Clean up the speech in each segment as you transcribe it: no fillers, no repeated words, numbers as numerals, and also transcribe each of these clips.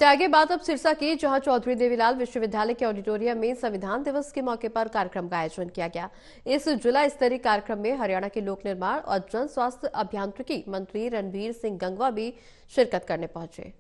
बढ़ते आगे बात अब सिरसा की, जहां चौधरी देवीलाल विश्वविद्यालय के ऑडिटोरियम में संविधान दिवस के मौके पर कार्यक्रम का आयोजन किया गया। इस जिला स्तरीय कार्यक्रम में हरियाणा के लोक निर्माण और जन स्वास्थ्य अभियांत्रिकी मंत्री रणवीर सिंह गंगवा भी शिरकत करने पहुंचे।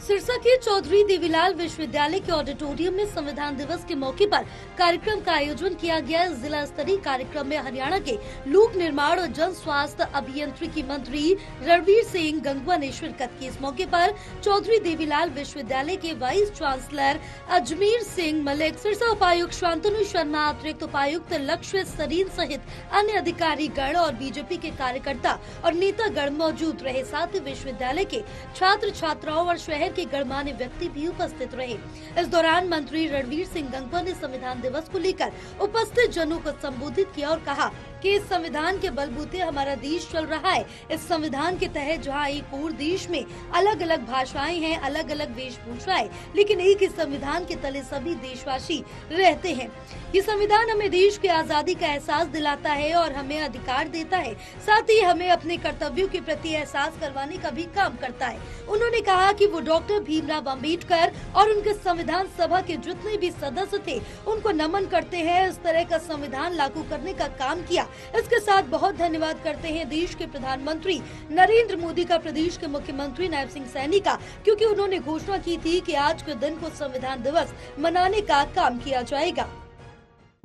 सिरसा के चौधरी देवीलाल विश्वविद्यालय के ऑडिटोरियम में संविधान दिवस के मौके पर कार्यक्रम का आयोजन किया गया। जिला स्तरीय कार्यक्रम में हरियाणा के लोक निर्माण और जन स्वास्थ्य अभियांत्रिकी मंत्री रणवीर सिंह गंगवा ने शिरकत की। इस मौके पर चौधरी देवीलाल विश्वविद्यालय के वाइस चांसलर अजमेर सिंह मलिक, सिरसा उपायुक्त शांतनु शर्मा, अतिरिक्त उपायुक्त लक्ष्य सरीन सहित अन्य अधिकारी गण और बीजेपी के कार्यकर्ता और नेता गण मौजूद रहे। साथ ही विश्वविद्यालय के छात्र छात्राओं और शहर के गणमान्य व्यक्ति भी उपस्थित रहे। इस दौरान मंत्री रणवीर सिंह गंगवा ने संविधान दिवस को लेकर उपस्थित जनों को संबोधित किया और कहा कि इस संविधान के बलबूते हमारा देश चल रहा है। इस संविधान के तहत जहां एक और देश में अलग अलग भाषाएं हैं, अलग अलग वेशभूषाएं, लेकिन एक ही संविधान के तले सभी देशवासी रहते हैं। ये संविधान हमें देश की आजादी का एहसास दिलाता है और हमें अधिकार देता है, साथ ही हमें अपने कर्तव्यों के प्रति एहसास करवाने का भी काम करता है। उन्होंने कहा कि वो डॉक्टर भीमराव अंबेडकर और उनके संविधान सभा के जितने भी सदस्य थे उनको नमन करते हैं। इस तरह का संविधान लागू करने का काम किया। इसके साथ बहुत धन्यवाद करते हैं देश के प्रधानमंत्री नरेंद्र मोदी का, प्रदेश के मुख्यमंत्री नायब सिंह सैनी का, क्योंकि उन्होंने घोषणा की थी कि आज के दिन को संविधान दिवस मनाने का काम किया जाएगा।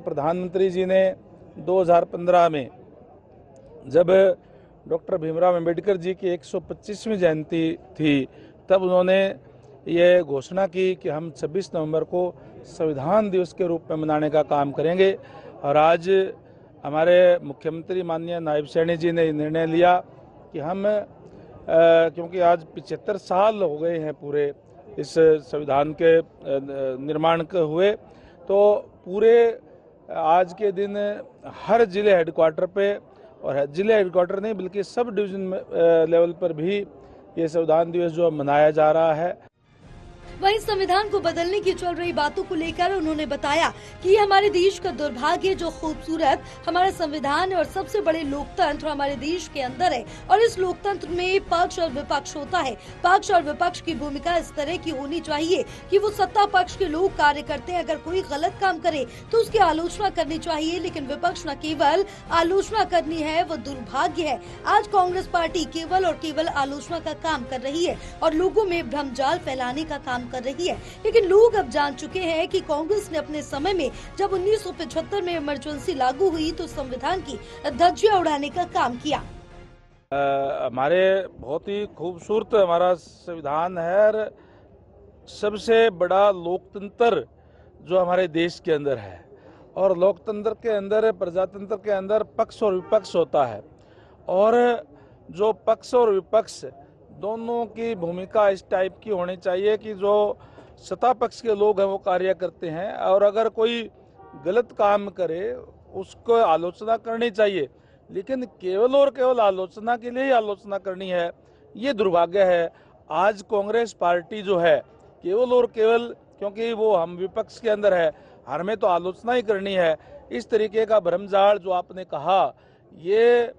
प्रधानमंत्री जी ने 2015 में जब डॉक्टर भीमराव अंबेडकर जी की 125वीं जयंती थी, तब उन्होंने ये घोषणा की कि हम 26 नवंबर को संविधान दिवस के रूप में मनाने का काम करेंगे। और आज हमारे मुख्यमंत्री माननीय नायब सैनी जी ने निर्णय लिया कि हम क्योंकि आज 75 साल हो गए हैं पूरे इस संविधान के निर्माण के हुए, तो पूरे आज के दिन हर जिले हेडक्वार्टर पे, और जिले हेडक्वार्टर नहीं बल्कि सब डिवीजन लेवल पर भी ये संविधान दिवस जो मनाया जा रहा है। वहीं संविधान को बदलने की चल रही बातों को लेकर उन्होंने बताया कि ये हमारे देश का दुर्भाग्य जो खूबसूरत हमारा संविधान है और सबसे बड़े लोकतंत्र हमारे देश के अंदर है, और इस लोकतंत्र में पक्ष और विपक्ष होता है। पक्ष और विपक्ष की भूमिका इस तरह की होनी चाहिए कि वो सत्ता पक्ष के लोग कार्य करते हैं, अगर कोई गलत काम करे तो उसकी आलोचना करनी चाहिए, लेकिन विपक्ष न केवल आलोचना करनी है, वो दुर्भाग्य है। आज कांग्रेस पार्टी केवल और केवल आलोचना का काम कर रही है और लोगों में भ्रमजाल फैलाने का काम कर रही है। लेकिन लोग अब जान चुके हैं कि कांग्रेस ने अपने समय में जब 1975 में इमरजेंसी लागू हुई तो संविधान की धज्जियां उड़ाने का काम किया। हमारे बहुत ही खूबसूरत हमारा संविधान है और सबसे बड़ा लोकतंत्र जो हमारे देश के अंदर है, और लोकतंत्र के अंदर, प्रजातंत्र के अंदर पक्ष और विपक्ष होता है, और जो पक्ष और विपक्ष दोनों की भूमिका इस टाइप की होनी चाहिए कि जो सत्ता पक्ष के लोग हैं वो कार्य करते हैं, और अगर कोई गलत काम करे उसको आलोचना करनी चाहिए, लेकिन केवल और केवल आलोचना के लिए ही आलोचना करनी है, ये दुर्भाग्य है। आज कांग्रेस पार्टी जो है केवल और केवल क्योंकि वो हम विपक्ष के अंदर है, हमें तो आलोचना ही करनी है, इस तरीके का भ्रमजाल जो आपने कहा, ये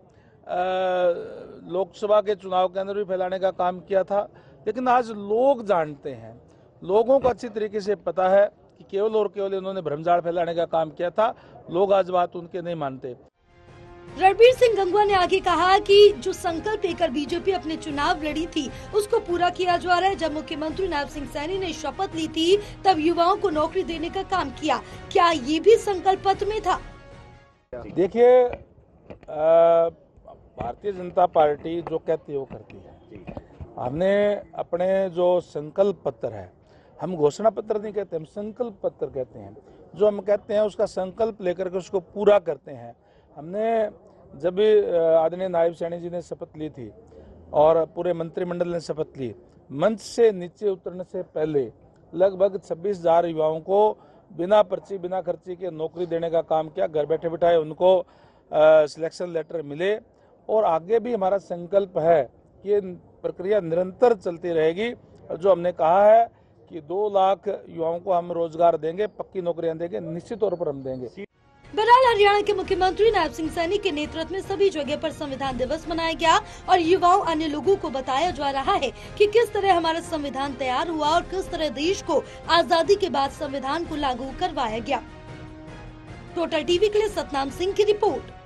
लोकसभा के चुनाव के अंदर भी फैलाने का काम किया था। लेकिन आज लोग जानते हैं, लोगों को अच्छी तरीके से पता है कि केवल और केवल इन्होंने भ्रमजाल फैलाने का काम किया था। लोग आज बात उनके नहीं मानते। रणवीर सिंह गंगवा ने आगे कहा कि जो संकल्प लेकर बीजेपी अपने चुनाव लड़ी थी उसको पूरा किया जा रहा है। जब मुख्यमंत्री नायब सिंह सैनी ने शपथ ली थी तब युवाओं को नौकरी देने का काम किया। क्या ये भी संकल्प पत्र में था? देखिए, भारतीय जनता पार्टी जो कहती है वो करती है। हमने अपने जो संकल्प पत्र है, हम घोषणा पत्र नहीं कहते, हम संकल्प पत्र कहते हैं। जो हम कहते हैं उसका संकल्प लेकर के उसको पूरा करते हैं। हमने जब भी आदरणीय नायब सैनी जी ने शपथ ली थी और पूरे मंत्रिमंडल ने शपथ ली, मंच से नीचे उतरने से पहले लगभग 26,000 युवाओं को बिना पर्ची बिना खर्ची के नौकरी देने का काम किया। घर बैठे बिठाए उनको सिलेक्शन लेटर मिले और आगे भी हमारा संकल्प है कि ये प्रक्रिया निरंतर चलती रहेगी। और जो हमने कहा है कि 2 लाख युवाओं को हम रोजगार देंगे, पक्की नौकरियां देंगे, निश्चित तौर पर हम देंगे। बहरहाल हरियाणा के मुख्यमंत्री नायब सिंह सैनी के नेतृत्व में सभी जगह पर संविधान दिवस मनाया गया और युवाओं अन्य लोगों को बताया जा रहा है कि किस तरह हमारा संविधान तैयार हुआ और किस तरह देश को आजादी के बाद संविधान को लागू करवाया गया। टोटल टीवी के लिए सतनाम सिंह की रिपोर्ट।